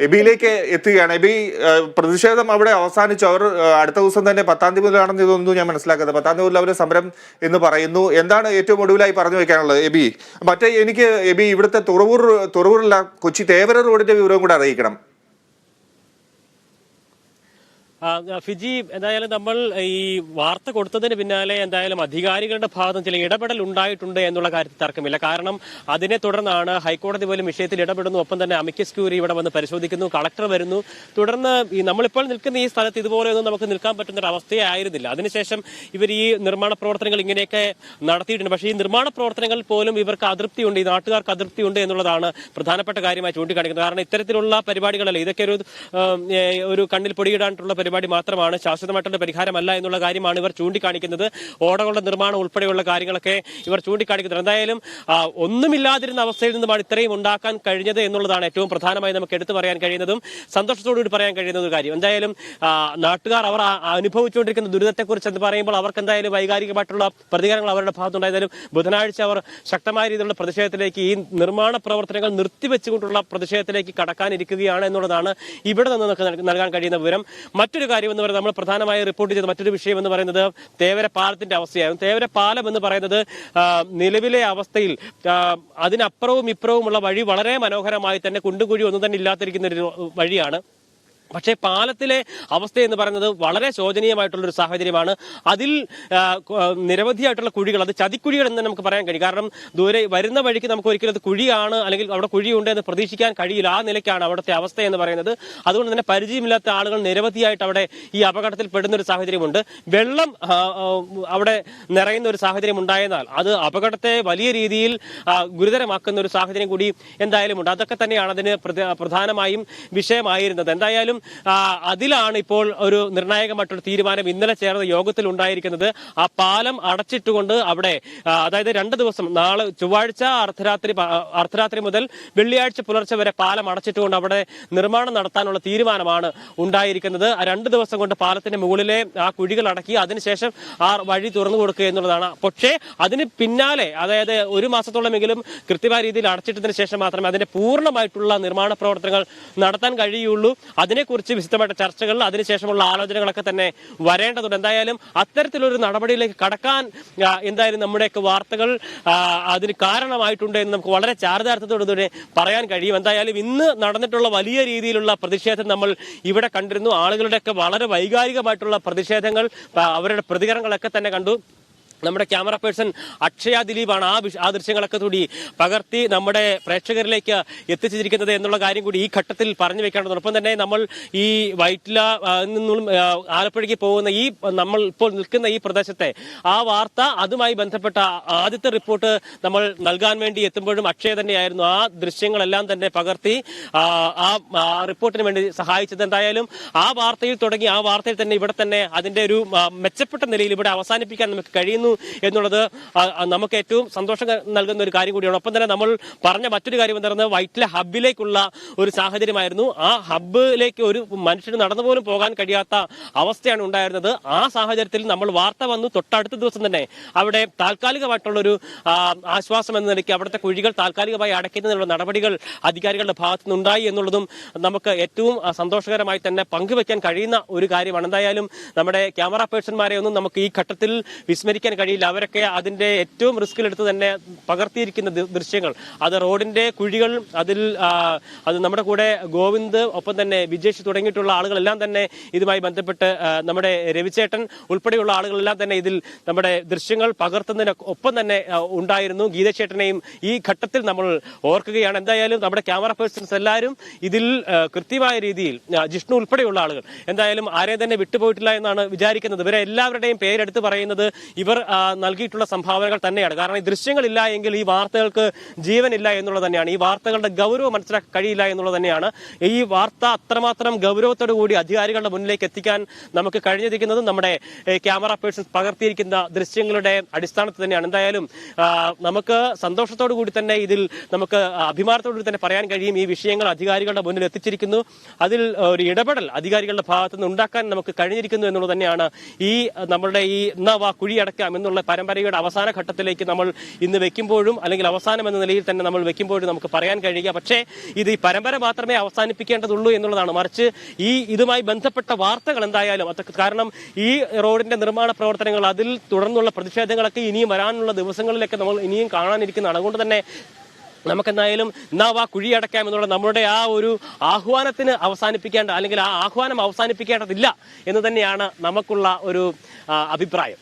എബിയിലേക്ക് എത്തുകയാണ്. എബി, പ്രതിഷേധം അവിടെ അവസാനിച്ചു. അവർ അടുത്ത ദിവസം തന്നെ 10-ാം തീയതി മുതലാണെന്ന് ഇതൊന്നും ഞാൻ മനസ്സിലാക്കുന്നത്. 10-ാം തീയതി മുതൽ അവർ സമരം എന്ന് പറയുന്നു. എന്താണ് ഏറ്റവും ഒടുവിലായി പറഞ്ഞു വെക്കാനുള്ളത് എബി? മറ്റേ എനിക്ക് എബി ഇവിടുത്തെ തുറവൂരില്ല കൊച്ചി തേവര റോഡിന്റെ വിവരവും കൂടെ അറിയിക്കണം. ഫിജി, എന്തായാലും നമ്മൾ ഈ വാർത്ത കൊടുത്തതിന് പിന്നാലെ എന്തായാലും അധികാരികളുടെ ഭാഗത്ത് ചില ഇടപെടൽ ഉണ്ടായിട്ടുണ്ട് എന്നുള്ള കാര്യത്തിൽ തർക്കമില്ല. കാരണം അതിനെ തുടർന്നാണ് ഹൈക്കോടതി പോലും വിഷയത്തിൽ ഇടപെടുന്നു. ഒപ്പം തന്നെ അമിക്കസ് ക്യൂറി ഇവിടെ വന്ന് പരിശോധിക്കുന്നു, കളക്ടർ വരുന്നു. തുടർന്ന് നമ്മളിപ്പോൾ നിൽക്കുന്ന ഈ സ്ഥലത്ത് ഇതുപോലെയൊന്നും നമുക്ക് നിൽക്കാൻ പറ്റുന്ന ഒരു അവസ്ഥയായിരുന്നില്ല. അതിനുശേഷം ഇവർ ഈ നിർമ്മാണ പ്രവർത്തനങ്ങൾ ഇങ്ങനെയൊക്കെ നടത്തിയിട്ടുണ്ട്. പക്ഷേ ഈ നിർമ്മാണ പ്രവർത്തനങ്ങൾ പോലും ഇവർക്ക് അതൃപ്തിയുണ്ട്, ഈ നാട്ടുകാർക്ക് അതൃപ്തിയുണ്ട് എന്നുള്ളതാണ് പ്രധാനപ്പെട്ട കാര്യമായി ചൂണ്ടിക്കാണിക്കുന്നത്. കാരണം ഇത്തരത്തിലുള്ള പരിപാടികളല്ല, ഇതൊക്കെ ഒരു കണ്ണിൽ പൊടിയിടാനുള്ള പരിപാടി മാത്രമാണ്, ശാശ്വതമായിട്ടുള്ള പരിഹാരമല്ല എന്നുള്ള കാര്യമാണ് ഇവർ ചൂണ്ടിക്കാണിക്കുന്നത്. ഓടകളുടെ നിർമ്മാണം ഉൾപ്പെടെയുള്ള കാര്യങ്ങളൊക്കെ ഇവർ ചൂണ്ടിക്കാണിക്കുന്നത്. എന്തായാലും ഒന്നുമില്ലാതിരുന്ന അവസ്ഥയിൽ നിന്നുമാണ് ഇത്രയും ഉണ്ടാക്കാൻ കഴിഞ്ഞത് എന്നുള്ളതാണ് ഏറ്റവും പ്രധാനമായി നമുക്ക് എടുത്തു പറയാൻ കഴിയുന്നതും സന്തോഷത്തോടുകൂടി പറയാൻ കഴിയുന്ന ഒരു കാര്യം. എന്തായാലും നാട്ടുകാർ അവർ അനുഭവിച്ചുകൊണ്ടിരിക്കുന്ന ദുരിതത്തെക്കുറിച്ച് എന്ന് പറയുമ്പോൾ അവർക്ക് എന്തായാലും വൈകാരികമായിട്ടുള്ള പ്രതികരണങ്ങൾ അവരുടെ ഭാഗത്തുണ്ടായതായാലും ബുധനാഴ്ച അവർ ശക്തമായ രീതിയിലുള്ള പ്രതിഷേധത്തിലേക്ക്, ഈ നിർമ്മാണ പ്രവർത്തനങ്ങൾ നിർത്തിവെച്ചുകൊണ്ടുള്ള പ്രതിഷേധത്തിലേക്ക് കടക്കാനിരിക്കുകയാണ് എന്നുള്ളതാണ് ഇവിടെ നിന്ന് നമുക്ക് നൽകാൻ കഴിയുന്ന വിവരം. മറ്റൊരു കാര്യം എന്ന് പറയുന്നത്, നമ്മൾ പ്രധാനമായി റിപ്പോർട്ട് ചെയ്ത മറ്റൊരു വിഷയം എന്ന് പറയുന്നത് തേവര പാലത്തിന്റെ അവസ്ഥയായിരുന്നു. തേവര പാലം എന്ന് പറയുന്നത് നിലവിലെ അവസ്ഥയിൽ അതിനപ്പുറവും ഇപ്പുറവുമുള്ള വഴി വളരെ മനോഹരമായി തന്നെ കുണ്ടും കുഴി ഒന്നും തന്നെ ഇല്ലാതിരിക്കുന്ന ഒരു വഴിയാണ്. പക്ഷേ പാലത്തിലെ അവസ്ഥ എന്ന് പറയുന്നത് വളരെ ശോചനീയമായിട്ടുള്ളൊരു സാഹചര്യമാണ്. അതിൽ നിരവധിയായിട്ടുള്ള കുഴികൾ, അത് ചതിക്കുഴികൾ എന്ന് നമുക്ക് പറയാൻ കഴിയും. കാരണം ദൂരെ വരുന്ന വഴിക്ക് നമുക്ക് ഒരിക്കലും അത് കുഴിയാണ് അല്ലെങ്കിൽ അവിടെ കുഴിയുണ്ട് എന്ന് പ്രതീക്ഷിക്കാൻ കഴിയില്ല. ആ നിലയ്ക്കാണ് അവിടുത്തെ അവസ്ഥ എന്ന് പറയുന്നത്. അതുകൊണ്ട് തന്നെ പരിചയമില്ലാത്ത ആളുകൾ നിരവധിയായിട്ട് അവിടെ ഈ അപകടത്തിൽ പെടുന്ന ഒരു സാഹചര്യമുണ്ട്. വെള്ളം അവിടെ നിറയുന്ന ഒരു സാഹചര്യം ഉണ്ടായെന്നാൽ അത് അപകടത്തെ വലിയ രീതിയിൽ ഗുരുതരമാക്കുന്ന ഒരു സാഹചര്യം കൂടി എന്തായാലും ഉണ്ട്. അതൊക്കെ തന്നെയാണ് അതിന് പ്രധാനമായും വിഷയമായിരുന്നത്. എന്തായാലും അതിലാണ് ഇപ്പോൾ ഒരു നിർണായകമായിട്ടൊരു തീരുമാനം ഇന്നലെ ചേർന്ന യോഗത്തിൽ ഉണ്ടായിരിക്കുന്നത്. ആ പാലം അടച്ചിട്ടുകൊണ്ട് അവിടെ, അതായത് 2 ദിവസം, നാളെ ചൊവ്വാഴ്ച അർദ്ധരാത്രി മുതൽ വെള്ളിയാഴ്ച പുലർച്ചെ വരെ പാലം അടച്ചിട്ടുകൊണ്ട് അവിടെ നിർമ്മാണം നടത്താനുള്ള തീരുമാനമാണ് ഉണ്ടായിരിക്കുന്നത്. 2 ദിവസം കൊണ്ട് പാലത്തിന്റെ മുകളിലെ ആ കുഴികൾ അടക്കി അതിനുശേഷം ആ വഴി തുറന്നു കൊടുക്കുക എന്നുള്ളതാണ്. പക്ഷേ അതിന് പിന്നാലെ, അതായത് 1 മാസത്തോളമെങ്കിലും കൃത്യമായ രീതിയിൽ അടച്ചിട്ടതിന് ശേഷം മാത്രമേ അതിന്റെ പൂർണ്ണമായിട്ടുള്ള നിർമ്മാണ പ്രവർത്തനങ്ങൾ നടത്താൻ കഴിയുള്ളൂ. അതിനെക്കുറിച്ച് വിശദമായിട്ട് ചർച്ചകൾ, അതിനുശേഷമുള്ള ആലോചനകളൊക്കെ തന്നെ വരേണ്ടതുണ്ട്. എന്തായാലും അത്തരത്തിലൊരു നടപടിയിലേക്ക് കടക്കാൻ എന്തായാലും നമ്മുടെയൊക്കെ വാർത്തകൾ അതിന് കാരണമായിട്ടുണ്ട് എന്ന് നമുക്ക് വളരെ ചാരിതാർത്ഥ്യത്തോടെ പറയാൻ കഴിയും. എന്തായാലും ഇന്ന് നടന്നിട്ടുള്ള വലിയ രീതിയിലുള്ള പ്രതിഷേധം നമ്മൾ ഇവിടെ കണ്ടിരുന്നു. ആളുകളുടെയൊക്കെ വളരെ വൈകാരികമായിട്ടുള്ള പ്രതിഷേധങ്ങൾ, അവരുടെ പ്രതികരണങ്ങളൊക്കെ തന്നെ കണ്ടു. നമ്മുടെ ക്യാമറ പേഴ്സൺ അക്ഷയ ദിലീപാണ് ആ ദൃശ്യങ്ങളൊക്കെ കൂടി പകർത്തി നമ്മുടെ പ്രേക്ഷകരിലേക്ക് എത്തിച്ചിരിക്കുന്നത് എന്നുള്ള കാര്യം കൂടി ഈ ഘട്ടത്തിൽ പറഞ്ഞു വെക്കേണ്ടതുണ്ട്. ഒപ്പം തന്നെ നമ്മൾ ഈ വൈറ്റില നിന്നും ആലപ്പുഴയ്ക്ക് പോകുന്ന ഈ നമ്മൾ ഇപ്പോൾ നിൽക്കുന്ന ഈ പ്രദേശത്തെ ആ വാർത്ത, അതുമായി ബന്ധപ്പെട്ട ആദ്യത്തെ റിപ്പോർട്ട് നമ്മൾ നൽകാൻ വേണ്ടി എത്തുമ്പോഴും അക്ഷയ തന്നെയായിരുന്നു ആ ദൃശ്യങ്ങളെല്ലാം തന്നെ പകർത്തി ആ റിപ്പോർട്ടിന് വേണ്ടി സഹായിച്ചത്. എന്തായാലും ആ വാർത്തയിൽ തുടങ്ങി ആ വാർത്തയിൽ തന്നെ ഇവിടെ തന്നെ അതിന്റെ ഒരു മെച്ചപ്പെട്ട നിലയിൽ ഇവിടെ അവസാനിപ്പിക്കാൻ നമുക്ക് കഴിയുന്നു എന്നുള്ളത് നമുക്ക് ഏറ്റവും സന്തോഷം നൽകുന്ന ഒരു കാര്യം കൂടിയാണ്. ഒപ്പം തന്നെ നമ്മൾ പറഞ്ഞ മറ്റൊരു കാര്യം എന്ന് പറയുന്നത് വൈറ്റില ഹബ്ബിലേക്കുള്ള ഒരു സാഹചര്യമായിരുന്നു. ആ ഹബ്ബിലേക്ക് ഒരു മനുഷ്യന് നടന്നു പോലും പോകാൻ കഴിയാത്ത അവസ്ഥയാണ് ഉണ്ടായിരുന്നത്. ആ സാഹചര്യത്തിൽ നമ്മൾ വാർത്ത വന്നു തൊട്ടടുത്ത ദിവസം തന്നെ അവിടെ താൽക്കാലികമായിട്ടുള്ളൊരു ആശ്വാസം എന്ന നിലയ്ക്ക് അവിടുത്തെ കുഴികൾ താൽക്കാലികമായി അടയ്ക്കുന്നതിനുള്ള നടപടികൾ അധികാരികളുടെ ഭാഗത്തു നിന്നുണ്ടായി എന്നുള്ളതും നമുക്ക് ഏറ്റവും സന്തോഷകരമായി തന്നെ പങ്കുവെക്കാൻ കഴിയുന്ന ഒരു കാര്യമാണ്. എന്തായാലും നമ്മുടെ ക്യാമറ പേഴ്സൺമാരെ ഒന്നും നമുക്ക് ഈ ഘട്ടത്തിൽ വിസ്മരിക്കാൻ കഴിയില്ല. അവരൊക്കെ അതിന്റെ ഏറ്റവും റിസ്കിലെടുത്ത് തന്നെ പകർത്തിയിരിക്കുന്ന ദൃശ്യങ്ങൾ, അത് റോഡിന്റെ കുഴികൾ, അത് നമ്മുടെ കൂടെ ഗോവിന്ദ്, ഒപ്പം തന്നെ വിജേഷ് തുടങ്ങിയിട്ടുള്ള ആളുകളെല്ലാം തന്നെ ഇതുമായി ബന്ധപ്പെട്ട്, നമ്മുടെ രവിചേട്ടൻ ഉൾപ്പെടെയുള്ള ആളുകളെല്ലാം തന്നെ ഇതിൽ നമ്മുടെ ദൃശ്യങ്ങൾ പകർത്തുന്നതിന് ഒപ്പം തന്നെ ഉണ്ടായിരുന്നു. ഗീതചേട്ടനെയും ഈ ഘട്ടത്തിൽ നമ്മൾ ഓർക്കുകയാണ്. എന്തായാലും നമ്മുടെ ക്യാമറ പേഴ്സൺസ് എല്ലാവരും ഇതിൽ കൃത്യമായ രീതിയിൽ, ജിഷ്ണു ഉൾപ്പെടെയുള്ള ആളുകൾ എന്തായാലും ആരെയും തന്നെ വിട്ടുപോയിട്ടില്ല എന്നാണ് വിചാരിക്കുന്നത്. ഇവരെ എല്ലാവരുടെയും പേരെടുത്ത് പറയുന്നത് ഇവർ നൽകിയിട്ടുള്ള സംഭാവനകൾ തന്നെയാണ്. കാരണം ഈ ദൃശ്യങ്ങളില്ല എങ്കിൽ ഈ വാർത്തകൾക്ക് ജീവനില്ല എന്നുള്ളത് തന്നെയാണ്. ഈ വാർത്തകളുടെ ഗൗരവം മനസ്സിലാക്കാൻ കഴിയില്ല എന്നുള്ളത് തന്നെയാണ്. ഈ വാർത്ത അത്രമാത്രം ഗൗരവത്തോടു കൂടി അധികാരികളുടെ മുന്നിലേക്ക് എത്തിക്കാൻ നമുക്ക് കഴിഞ്ഞിരിക്കുന്നത് നമ്മുടെ ക്യാമറ പേഴ്സൺസ് പകർത്തിയിരിക്കുന്ന ദൃശ്യങ്ങളുടെ അടിസ്ഥാനത്തിൽ തന്നെയാണ്. എന്തായാലും നമുക്ക് സന്തോഷത്തോടു കൂടി തന്നെ ഇതിൽ നമുക്ക് അഭിമാനത്തോടു കൂടി തന്നെ പറയാൻ കഴിയും, ഈ വിഷയങ്ങൾ അധികാരികളുടെ മുന്നിൽ എത്തിച്ചിരിക്കുന്നു. അതിൽ ഒരു ഇടപെടൽ അധികാരികളുടെ ഭാഗത്തുനിന്ന് ഉണ്ടാക്കാൻ നമുക്ക് കഴിഞ്ഞിരിക്കുന്നു എന്നുള്ളത് തന്നെയാണ് ഈ നമ്മളുടെ ഈ കുഴി അടയ്ക്കാം എന്നുള്ള പരമ്പരയുടെ അവസാന ഘട്ടത്തിലേക്ക് നമ്മൾ ഇന്ന് വെക്കുമ്പോഴും, അല്ലെങ്കിൽ അവസാനം എന്ന നിലയിൽ തന്നെ നമ്മൾ വെക്കുമ്പോഴും നമുക്ക് പറയാൻ കഴിയുക. പക്ഷേ ഇത് ഈ പരമ്പര മാത്രമേ അവസാനിപ്പിക്കേണ്ടതുള്ളൂ എന്നുള്ളതാണ്. മറിച്ച് ഇതുമായി ബന്ധപ്പെട്ട വാർത്തകൾ എന്തായാലും കാരണം ഈ റോഡിന്റെ നിർമ്മാണ പ്രവർത്തനങ്ങൾ, അതിൽ തുടർന്നുള്ള പ്രതിഷേധങ്ങളൊക്കെ ഇനിയും വരാനുള്ള ദിവസങ്ങളിലൊക്കെ നമ്മൾ ഇനിയും കാണാനിരിക്കുന്നതാണ്. അതുകൊണ്ട് തന്നെ നമുക്കെന്തായാലും ആ കുഴി അടയ്ക്കാം എന്നുള്ള നമ്മുടെ ആ ഒരു ആഹ്വാനത്തിന് അവസാനിപ്പിക്കേണ്ട, അല്ലെങ്കിൽ ആ ആഹ്വാനം അവസാനിപ്പിക്കേണ്ടതില്ല എന്ന് തന്നെയാണ് നമുക്കുള്ള ഒരു അഭിപ്രായം.